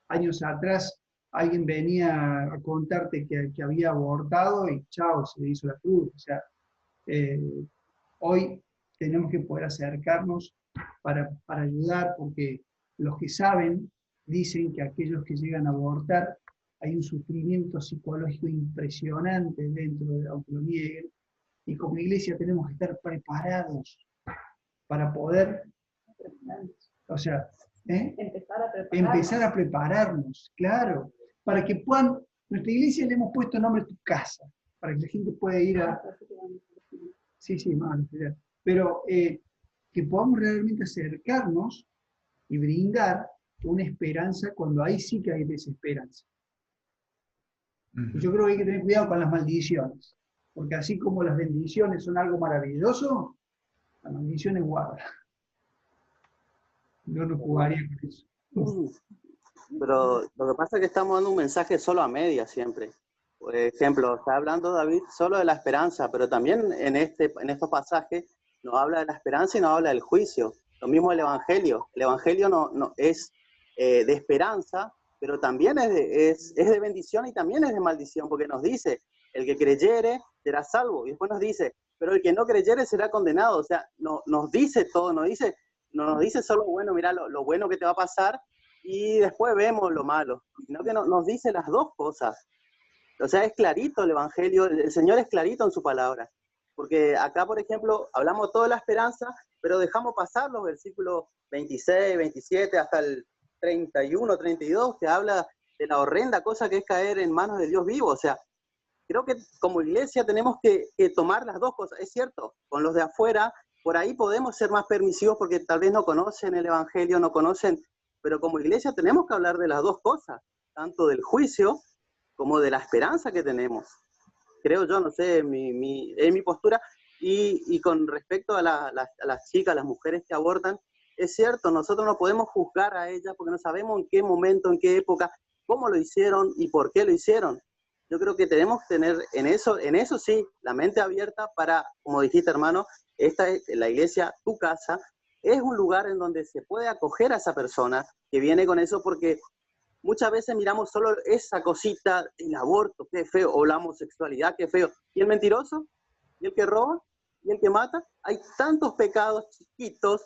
S2: años atrás alguien venía a contarte que había abortado y chao, se le hizo la cruz. O sea, hoy tenemos que poder acercarnos para ayudar, porque los que saben dicen que aquellos que llegan a abortar hay un sufrimiento psicológico impresionante dentro de aunque lo nieguen, y como iglesia tenemos que estar preparados para poder, o sea, empezar a prepararnos, claro, para que puedan, nuestra iglesia le hemos puesto nombre Tu Casa, para que la gente pueda ir a... Sí, más, pero que podamos realmente acercarnos y brindar una esperanza cuando ahí sí que hay desesperanza. Yo creo que hay que tener cuidado con las maldiciones, porque así como las bendiciones son algo maravilloso, las maldiciones guardan. Yo no jugaría con eso.
S4: pero lo que pasa es que estamos dando un mensaje solo a medias siempre. Por ejemplo, está hablando David solo de la esperanza, pero también en estos pasajes nos habla de la esperanza y nos habla del juicio. Lo mismo el Evangelio. El Evangelio no es de esperanza, pero también es de bendición y también es de maldición, porque nos dice, el que creyere será salvo. Y después nos dice, pero el que no creyere será condenado. O sea, no, nos dice todo, no nos dice solo, bueno, mira lo bueno que te va a pasar y después vemos lo malo, sino que nos dice las dos cosas. O sea, es clarito el Evangelio, el Señor es clarito en su palabra. Porque acá, por ejemplo, hablamos toda la esperanza, pero dejamos pasar los versículos 26, 27, hasta el 31, 32, que habla de la horrenda cosa que es caer en manos de Dios vivo. O sea, creo que como iglesia tenemos que tomar las dos cosas. Es cierto, con los de afuera, por ahí podemos ser más permisivos porque tal vez no conocen el Evangelio, no conocen, pero como iglesia tenemos que hablar de las dos cosas, tanto del juicio como de la esperanza que tenemos. Creo yo, no sé, es mi postura. Y con respecto a las chicas, las mujeres que abortan, es cierto, nosotros no podemos juzgar a ellas porque no sabemos en qué momento, en qué época, cómo lo hicieron y por qué lo hicieron. Yo creo que tenemos que tener en eso sí, la mente abierta para, como dijiste hermano, esta es la iglesia, tu casa, es un lugar en donde se puede acoger a esa persona que viene con eso, porque muchas veces miramos solo esa cosita, el aborto, qué feo, o la homosexualidad, qué feo. ¿Y el mentiroso? ¿Y el que roba? ¿Y el que mata? Hay tantos pecados chiquitos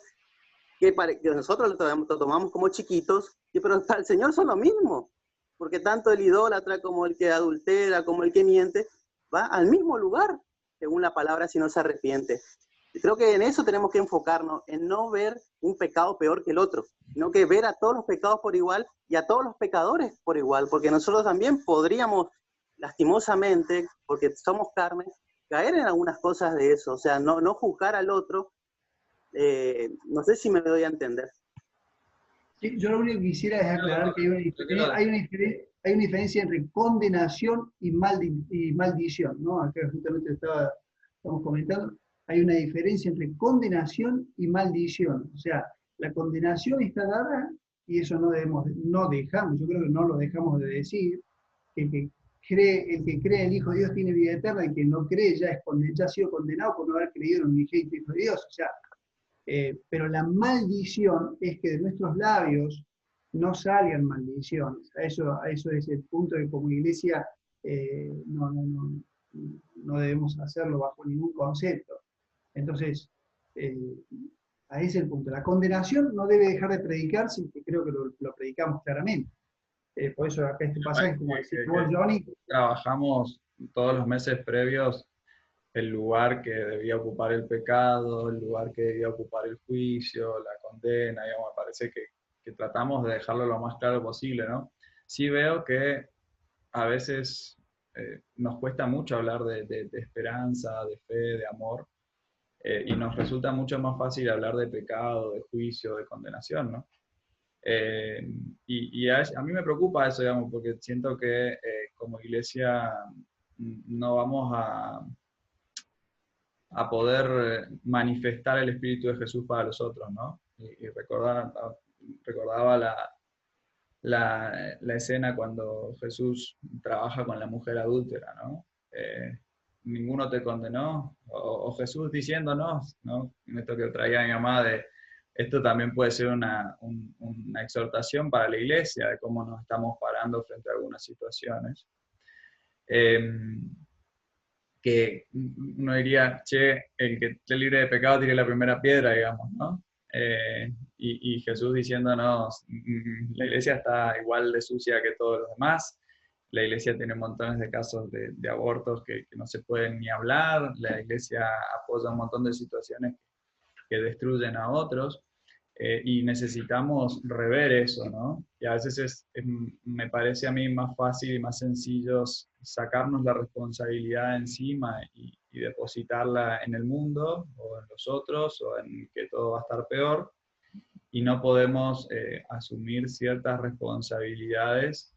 S4: que nosotros lo tomamos como chiquitos, pero para el Señor son lo mismo. Porque tanto el idólatra como el que adultera, como el que miente, va al mismo lugar, según la palabra, si no se arrepiente. Y creo que en eso tenemos que enfocarnos, en no ver un pecado peor que el otro, sino que ver a todos los pecados por igual y a todos los pecadores por igual, porque nosotros también podríamos, lastimosamente, porque somos carne, caer en algunas cosas de eso, o sea, no juzgar al otro. No sé si me doy a entender.
S2: Sí, yo lo único que quisiera es aclarar que hay una diferencia entre condenación y maldición, ¿no? Acá justamente estamos comentando, hay una diferencia entre condenación y maldición. O sea, la condenación está dada, y eso no dejamos, yo creo que no lo dejamos de decir, que el que cree en el Hijo de Dios tiene vida eterna, y el que no cree ya ha sido condenado por no haber creído en un unigénito Hijo de Dios. O sea, pero la maldición es que de nuestros labios no salgan maldiciones. A eso es el punto que como iglesia no debemos hacerlo bajo ningún concepto. Entonces, ahí es el punto. La condenación no debe dejar de predicarse, que creo que lo predicamos claramente. Por eso acá este pasaje, como decía Johnny.
S1: Trabajamos todos los meses previos el lugar que debía ocupar el pecado, el lugar que debía ocupar el juicio, la condena, digamos, me parece que tratamos de dejarlo lo más claro posible, ¿no? Sí veo que a veces nos cuesta mucho hablar de esperanza, de fe, de amor, y nos resulta mucho más fácil hablar de pecado, de juicio, de condenación, ¿no? Y a mí me preocupa eso, digamos, porque siento que como iglesia no vamos a poder manifestar el Espíritu de Jesús para los otros, ¿no? Y recordaba la escena cuando Jesús trabaja con la mujer adúltera, ¿no? Ninguno te condenó, o Jesús diciéndonos, ¿no? En esto que traía mi mamá, esto también puede ser una exhortación para la iglesia, de cómo nos estamos parando frente a algunas situaciones. Que uno diría, che, el que esté libre de pecado tire la primera piedra, digamos, ¿no? Y Jesús diciéndonos, la iglesia está igual de sucia que todos los demás, la iglesia tiene montones de casos de abortos que no se pueden ni hablar, la iglesia apoya un montón de situaciones que destruyen a otros, y necesitamos rever eso, ¿no? Y a veces me parece a mí más fácil y más sencillo sacarnos la responsabilidad encima y depositarla en el mundo, o en los otros, o en que todo va a estar peor, y no podemos asumir ciertas responsabilidades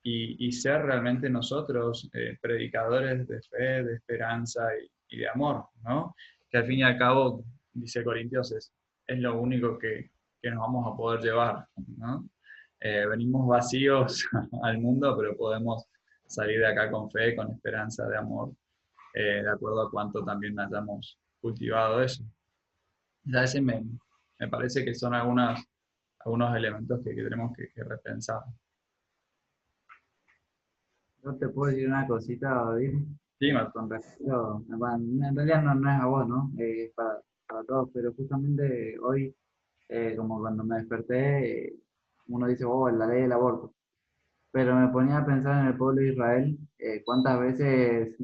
S1: y ser realmente nosotros predicadores de fe, de esperanza y de amor, ¿no? Que al fin y al cabo, dice Corintios, es lo único que nos vamos a poder llevar, ¿no? venimos vacíos al mundo, pero podemos salir de acá con fe, con esperanza de amor, de acuerdo a cuánto también hayamos cultivado eso. Ya ese me parece que son algunos elementos que tenemos que repensar.
S6: Yo te puedo decir una cosita, David,
S1: Sí,
S6: con respecto, bueno, en realidad no es a vos, ¿no? Es para todos, pero justamente hoy, como cuando me desperté, uno dice, oh, la ley del aborto. Pero me ponía a pensar en el pueblo de Israel, cuántas veces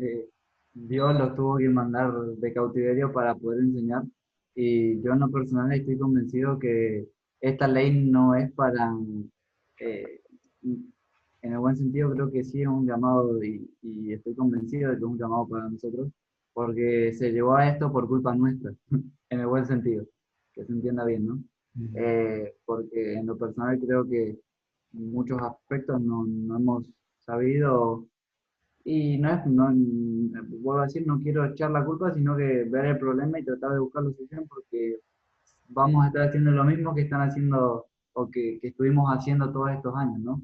S6: Dios los tuvo que mandar de cautiverio para poder enseñar. Y yo en lo personal estoy convencido que esta ley no es para, eh, en el buen sentido creo que sí es un llamado y estoy convencido de que es un llamado para nosotros, porque se llevó a esto por culpa nuestra, en el buen sentido, que se entienda bien, ¿no? Porque en lo personal creo que en muchos aspectos no hemos sabido, y vuelvo a decir, no quiero echar la culpa, sino que ver el problema y tratar de buscar la solución, porque vamos a estar haciendo lo mismo que están haciendo o que estuvimos haciendo todos estos años, ¿no?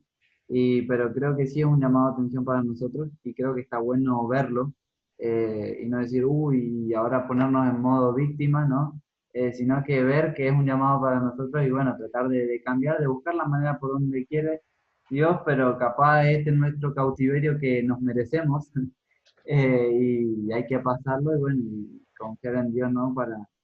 S6: Pero creo que sí es un llamado de atención para nosotros y creo que está bueno verlo y no decir, uy, y ahora ponernos en modo víctima, ¿no? Sino que ver que es un llamado para nosotros y bueno, tratar de cambiar, de buscar la manera por donde quiere Dios, pero capaz este es nuestro cautiverio que nos merecemos y hay que pasarlo y bueno, y confiar en Dios, ¿no?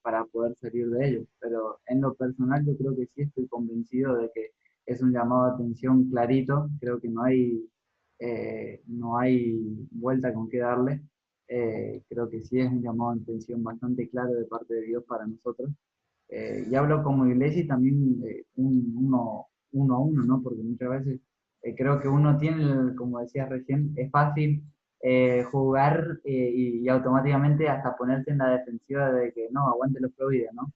S6: Para poder salir de ello. Pero en lo personal yo creo que sí estoy convencido de que es un llamado de atención clarito, creo que no hay vuelta con qué darle. Creo que sí es un llamado de atención bastante claro de parte de Dios para nosotros. Y hablo como iglesia y también uno a uno, ¿no? Porque muchas veces creo que uno tiene, como decías recién, es fácil jugar y automáticamente hasta ponerse en la defensiva de que no, aguante los Provida, ¿no?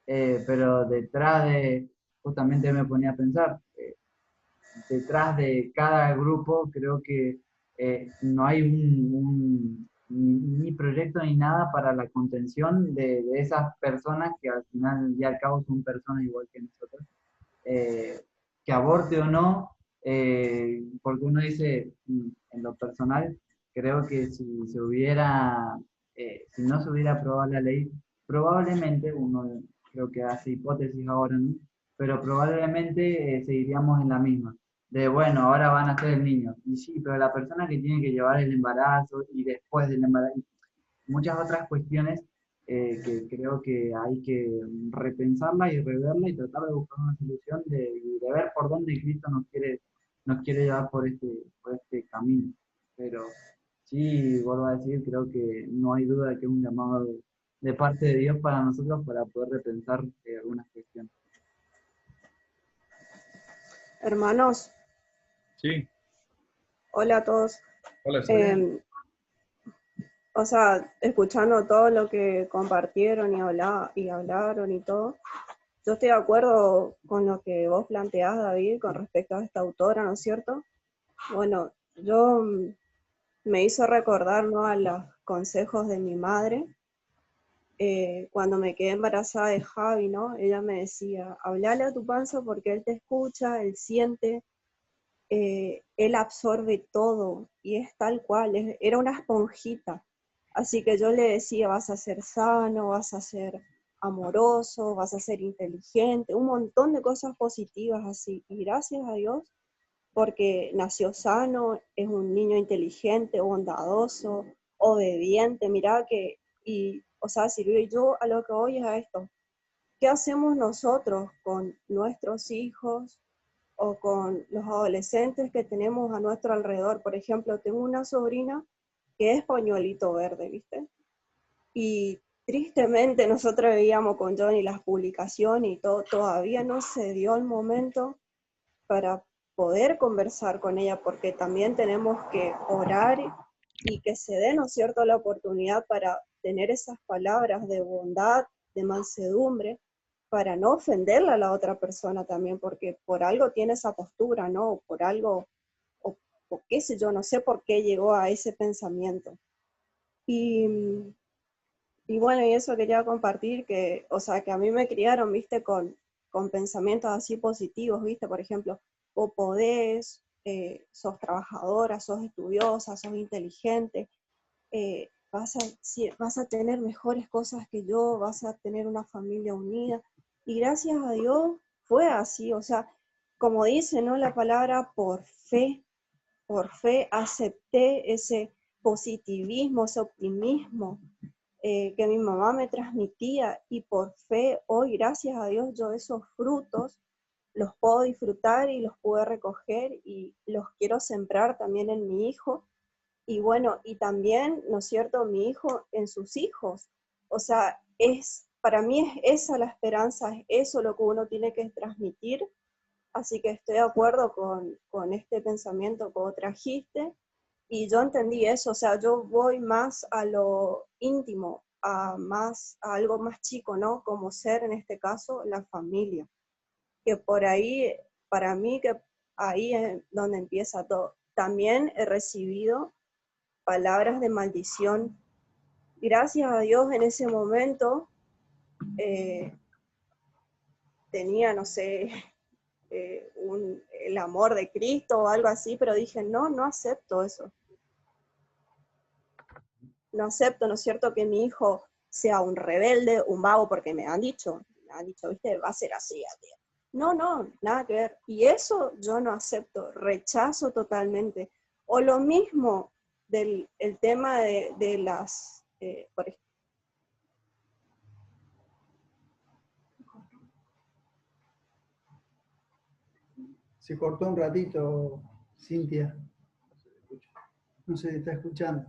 S6: Pero detrás de, justamente me ponía a pensar, detrás de cada grupo creo que no hay ni proyecto ni nada para la contención de esas personas que al final y al cabo son personas igual que nosotros, que aborte o no, porque uno dice, en lo personal, creo que si no se hubiera aprobado la ley, probablemente, uno creo que hace hipótesis ahora, ¿no? Pero probablemente seguiríamos en la misma. De bueno, ahora van a ser el niño. Y sí, pero la persona que tiene que llevar el embarazo y después del embarazo, muchas otras cuestiones que creo que hay que repensarla y reverla y tratar de buscar una solución de ver por dónde Cristo nos quiere llevar por este camino. Pero sí, vuelvo a decir, creo que no hay duda de que es un llamado de parte de Dios para nosotros para poder repensar algunas cuestiones.
S7: Hermanos,
S1: sí,
S7: hola a todos.
S1: hola, Sabrina.
S7: O sea, escuchando todo lo que compartieron y hablaron y todo, yo estoy de acuerdo con lo que vos planteás, David, con respecto a esta autora, ¿no es cierto? Bueno, yo me hizo recordar, ¿no?, a los consejos de mi madre. Cuando me quedé embarazada de Javi, ¿no? Ella me decía, hablale a tu panza porque él te escucha, él siente, él absorbe todo y es tal cual, era una esponjita. Así que yo le decía, vas a ser sano, vas a ser amoroso, vas a ser inteligente, un montón de cosas positivas así. Y gracias a Dios, porque nació sano, es un niño inteligente, bondadoso, obediente, mira que, y, o sea, sirvió. Y yo a lo que voy es a esto. ¿Qué hacemos nosotros con nuestros hijos o con los adolescentes que tenemos a nuestro alrededor? Por ejemplo, tengo una sobrina que es pañuelito verde, ¿viste? Y tristemente nosotros veíamos con Johnny las publicaciones y todo, todavía no se dio el momento para poder conversar con ella, porque también tenemos que orar y que se dé, ¿no es cierto?, la oportunidad para tener esas palabras de bondad, de mansedumbre, para no ofenderla a la otra persona también, porque por algo tiene esa postura, ¿no? Por algo, o qué sé yo, no sé por qué llegó a ese pensamiento. Y bueno, y eso quería compartir, que, o sea, que a mí me criaron, viste, con pensamientos así positivos, viste, por ejemplo, vos podés, sos trabajadora, sos estudiosa, sos inteligente, vas a tener mejores cosas que yo, vas a tener una familia unida. Y gracias a Dios fue así, o sea, como dice, ¿no? La palabra por fe acepté ese positivismo, ese optimismo que mi mamá me transmitía, y por fe hoy, gracias a Dios, yo esos frutos los puedo disfrutar y los pude recoger y los quiero sembrar también en mi hijo. Y bueno, y también, ¿no es cierto?, mi hijo en sus hijos. O sea, para mí es esa la esperanza, es eso lo que uno tiene que transmitir. Así que estoy de acuerdo con este pensamiento que vos trajiste. Y yo entendí eso, o sea, yo voy más a lo íntimo, a algo más chico, ¿no? Como ser, en este caso, la familia. Que por ahí, para mí, que ahí es donde empieza todo. También he recibido palabras de maldición. Gracias a Dios en ese momento tenía, no sé, el amor de Cristo o algo así, pero dije, no, no acepto eso. No acepto, ¿no es cierto?, que mi hijo sea un rebelde, un vago, porque me han dicho, viste, va a ser así. No, no, nada que ver. Y eso yo no acepto, rechazo totalmente. O lo mismo del el tema de las, por ejemplo,
S2: Se cortó un ratito, Cintia. No se está escuchando.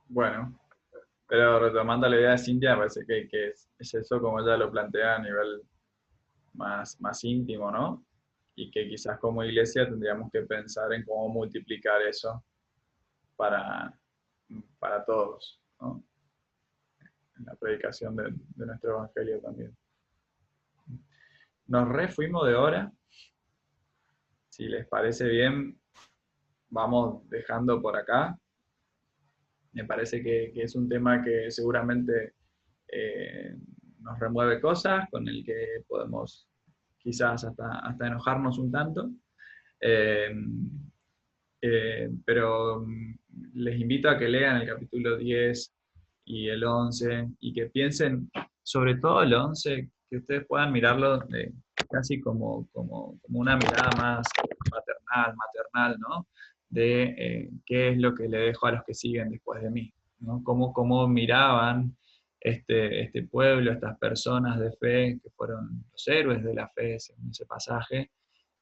S1: Bueno, pero retomando la idea de Cintia, me parece que es eso como ella lo plantea a nivel más íntimo, ¿no? Y que quizás como iglesia tendríamos que pensar en cómo multiplicar eso para, para todos, ¿no? En la predicación de nuestro evangelio también. Nos refuimos de hora. Si les parece bien, vamos dejando por acá. Me parece que es un tema que seguramente nos remueve cosas, con el que podemos quizás hasta enojarnos un tanto. Pero les invito a que lean el capítulo 10 y el 11 y que piensen, sobre todo el 11, que ustedes puedan mirarlo casi como una mirada más maternal, ¿no? De qué es lo que le dejo a los que siguen después de mí, ¿no? Cómo miraban este pueblo, estas personas de fe, que fueron los héroes de la fe, según ese pasaje,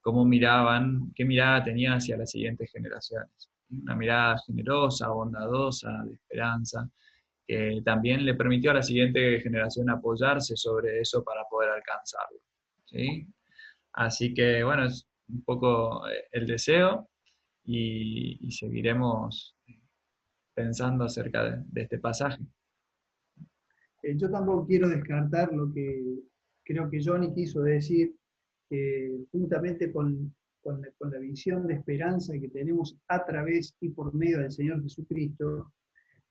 S1: cómo miraban, qué mirada tenían hacia las siguientes generaciones. Una mirada generosa, bondadosa, de esperanza, que también le permitió a la siguiente generación apoyarse sobre eso para poder alcanzarlo, ¿sí? Así que, bueno, es un poco el deseo y seguiremos pensando acerca de este pasaje.
S2: Yo tampoco quiero descartar lo que creo que Johnny quiso decir, juntamente con la visión de esperanza que tenemos a través y por medio del Señor Jesucristo,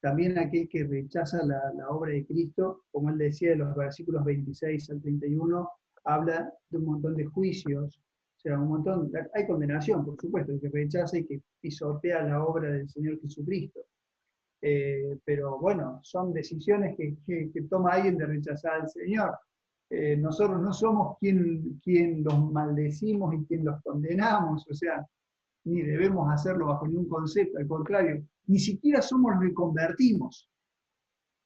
S2: también aquel que rechaza la obra de Cristo, como él decía en los versículos 26 al 31, habla de un montón de juicios, o sea, un montón, hay condenación, por supuesto, el que rechaza y que pisotea la obra del Señor Jesucristo. Pero bueno, son decisiones que toma alguien de rechazar al Señor. Nosotros no somos quien los maldecimos y quien los condenamos, o sea, ni debemos hacerlo bajo ningún concepto, al contrario, ni siquiera somos los que convertimos,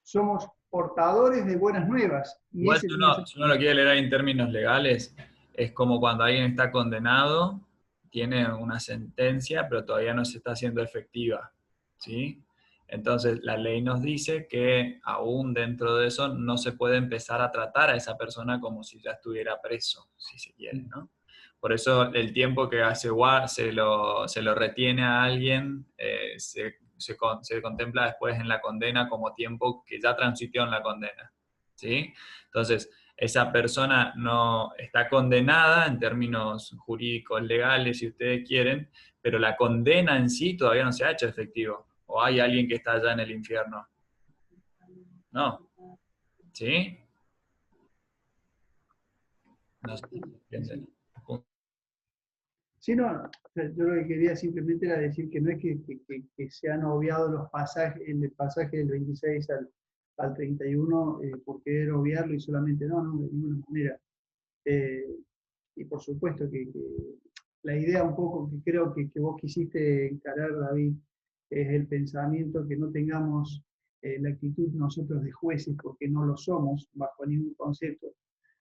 S2: somos portadores de buenas nuevas. Y
S1: Igual
S2: ese
S1: si uno lo quiere leer en términos legales, es como cuando alguien está condenado, tiene una sentencia, pero todavía no se está haciendo efectiva, ¿sí? Entonces, la ley nos dice que aún dentro de eso no se puede empezar a tratar a esa persona como si ya estuviera preso, si se quiere, ¿no? Por eso el tiempo que se lo retiene a alguien se contempla después en la condena como tiempo que ya transitió en la condena, ¿sí? Entonces, esa persona no está condenada en términos jurídicos, legales, si ustedes quieren, pero la condena en sí todavía no se ha hecho efectivo. ¿O hay alguien que está allá en el infierno? No. ¿Sí? No sé, entienden.
S2: Sí, no, o sea, yo lo que quería simplemente era decir que no es que se han obviado los pasajes, el pasaje del 26 al 31 por querer obviarlo y solamente no, de ninguna manera. Y por supuesto que la idea un poco que creo que vos quisiste encarar, David, es el pensamiento que no tengamos la actitud nosotros de jueces, porque no lo somos bajo ningún concepto,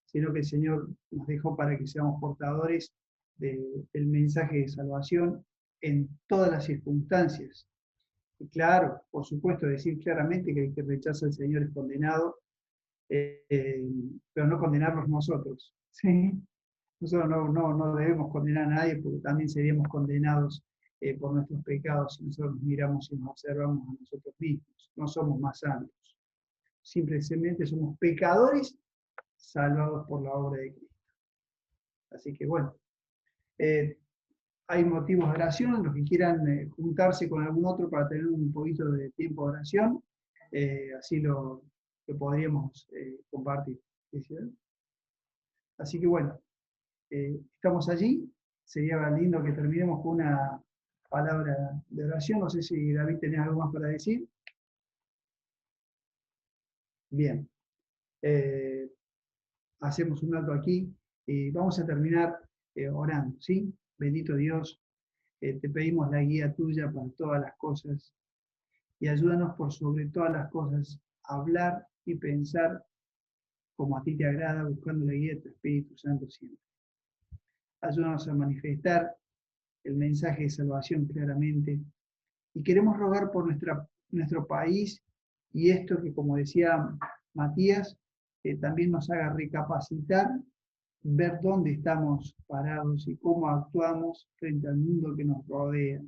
S2: sino que el Señor nos dejó para que seamos portadores del mensaje de salvación en todas las circunstancias. Y claro, por supuesto, decir claramente que el que rechaza al Señor es condenado, pero no condenarnos nosotros, ¿sí? Nosotros no debemos condenar a nadie porque también seríamos condenados por nuestros pecados si nosotros nos miramos y nos observamos a nosotros mismos. No somos más santos. Simplemente somos pecadores salvados por la obra de Cristo. Así que bueno, hay motivos de oración, los que quieran juntarse con algún otro para tener un poquito de tiempo de oración, así lo podríamos compartir. ¿Sí? Así que bueno, estamos allí. Sería lindo que terminemos con una palabra de oración. No sé si David tenés algo más para decir. Bien. Hacemos un alto aquí y vamos a terminar orando, ¿sí? Bendito Dios, te pedimos la guía tuya para todas las cosas y ayúdanos por sobre todas las cosas a hablar y pensar como a ti te agrada, buscando la guía de tu Espíritu Santo siempre. Ayúdanos a manifestar el mensaje de salvación claramente. Y queremos rogar por nuestro país y esto que, como decía Matías, también nos haga recapacitar, ver dónde estamos parados y cómo actuamos frente al mundo que nos rodea.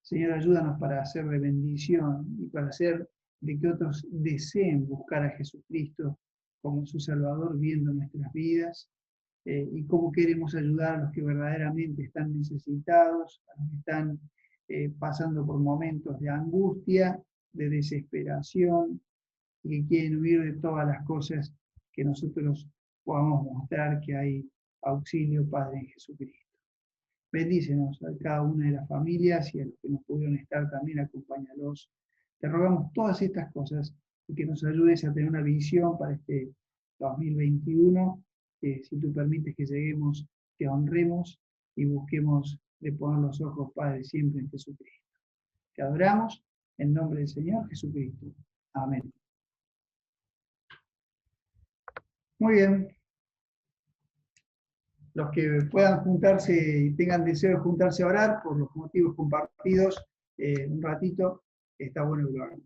S2: Señor, ayúdanos para hacer de bendición y para hacer de que otros deseen buscar a Jesucristo como su Salvador viendo nuestras vidas. Y cómo queremos ayudar a los que verdaderamente están necesitados, a los que están pasando por momentos de angustia, de desesperación, y que quieren huir de todas las cosas que nosotros podamos mostrar que hay auxilio, Padre, en Jesucristo. Bendícenos a cada una de las familias y a los que nos pudieron estar también, acompáñalos. Te rogamos todas estas cosas y que nos ayudes a tener una visión para este 2021. Si tú permites que lleguemos, que honremos y busquemos de poner los ojos, Padre, siempre en Jesucristo. Te adoramos en nombre del Señor Jesucristo. Amén. Muy bien. Los que puedan juntarse y tengan deseo de juntarse a orar por los motivos compartidos un ratito, está bueno que lo hagan.